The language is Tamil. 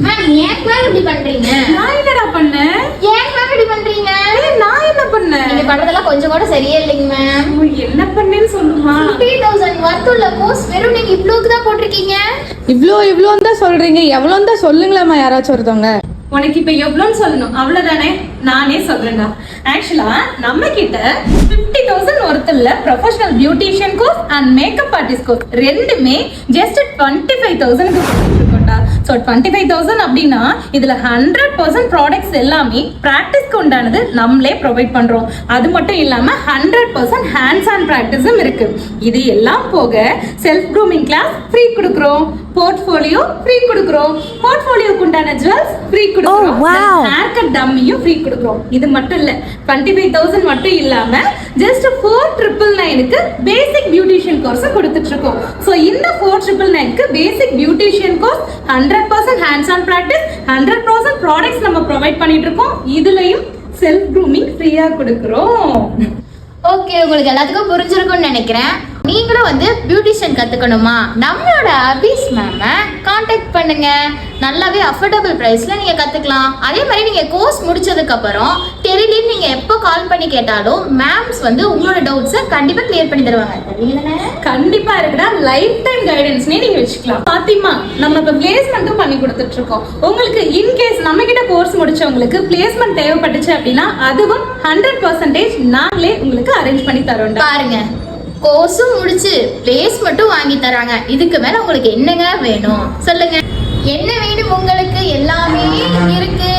மேம் ஏன் மேம் இப்படி பண்றீங்க? நான் என்னடா பண்ணேன்? ஏன் மேம் இப்படி பண்றீங்க? நான் என்ன பண்ணேன்? நீங்க பண்றதெல்லாம் கொஞ்சம் கூட சரியே இல்லைங்க மேம். என்ன பண்ணேன்னு சொல்லுமா? 50,000 வர்த் உள்ள கோர்ஸ் வெறும் நீங்க இவ்ளோக்கு தான் போட்டிருக்கீங்க. இவ்வளோன்னு தான் சொல்றீங்க, எவ்வளோன்னு தான் சொல்லுங்களேம்மா யாராச்சும் ஒருத்தவங்க. உனக்கு இப்ப எவ்வளோன்னு சொல்லணும் அவ்வளவுதானே? நானே சொல்றேன்டா. ஆக்சுவலா நம்ம கிட்ட 50,000 ஒருத்தல்ல professional beautician course and makeup artist course ரெண்டுமே ஜஸ்ட் 25,000க்கு கொடுத்துருக்கோம்டா. ஸோ 25,000 அப்படின்னா இதுல 100% ப்ராடக்ட்ஸ் எல்லாமே ப்ராக்டிஸ்க்கு உண்டானது நம்மளே ப்ரொவைட் பண்றோம். அது மட்டும் இல்லாம 100% ஹேண்ட்ஸ் ஆன் ப்ராக்டிஸும் இருக்கு. இது எல்லாம் போக செல்ஃப் க்ரூமிங் கிளாஸ் ஃப்ரீ கொடுக்குறோம், போர்ட்ஃபோலியோ ஃப்ரீ கொடுக்குறோம், போர்ட்ஃபோலியோக்கு உண்டான ஜுவல்ஸ் ஃப்ரீ கொடுக்குறோம், ஹேர் கட் டம்மியும் ஃப்ரீ கொடுக்குறோம். இது மட்டும் இல்ல, 25,000 மட்டும் இல்லாம ஜஸ்ட் 4,999க்கு பேசிக் பியூட்டிஷியன் கோர்ஸ் கொடுத்துட்டு இருக்கோம். சோ இந்த 4,999க்கு basic beautician course 100% hands on practice, 100% products நம்ம ப்ரொவைட் பண்ணிட்டு இருக்கோம். இதுலயும் செல்ஃப் க்ரூமிங் ஃப்ரீயா கொடுக்குறோம். ஓகே, உங்களுக்கு எல்லாத்துக்கும் புரிஞ்சிருக்கும்னு நினைக்கிறேன். நீங்களும் வந்து பியூட்டிஷியன் கத்துக்கணுமா? நம்மளோட அபிஸ் மேம காண்டாக்ட் பண்ணுங்க. நல்லாவே அஃபோர்டபுள் பிரைஸ்ல நீங்க கத்துக்கலாம். அதே மாதிரி நீங்க கோர்ஸ் முடிச்சதுக்கு அப்புறம் டெலிலி நீங்க எப்போ கால் பண்ணி கேட்டாலும் மேம்ஸ் வந்து உங்களோட டவுட்ஸை கண்டிப்பா கிளியர் பண்ணி தருவாங்க. கண்டிப்பா இருக்குடா, லைஃப் டைம் கைடன்ஸ்னே நீங்க வச்சுக்கலாம். பாத்திமா, நம்ம இப்ப பிளேஸ்மெண்ட்டும் பண்ணி கொடுத்துட்டு இருக்கோம். உங்களுக்கு இன்கேஸ் நம்ம கிட்ட கோர்ஸ் முடிச்சவங்களுக்கு பிளேஸ்மெண்ட் தேவைப்பட்டுச்சு அப்படின்னா அதுவும் 100% நாங்களே உங்களுக்கு அரேஞ்ச் பண்ணி தரோம். பாருங்க, கோர்ஸும் முடிச்சு பிளேஸ்மெண்ட்டும் வாங்கி தராங்க. இதுக்கு மேல உங்களுக்கு என்னங்க வேணும் சொல்லுங்க? என்ன வேணும் உங்களுக்கு? எல்லாமே இருக்கு.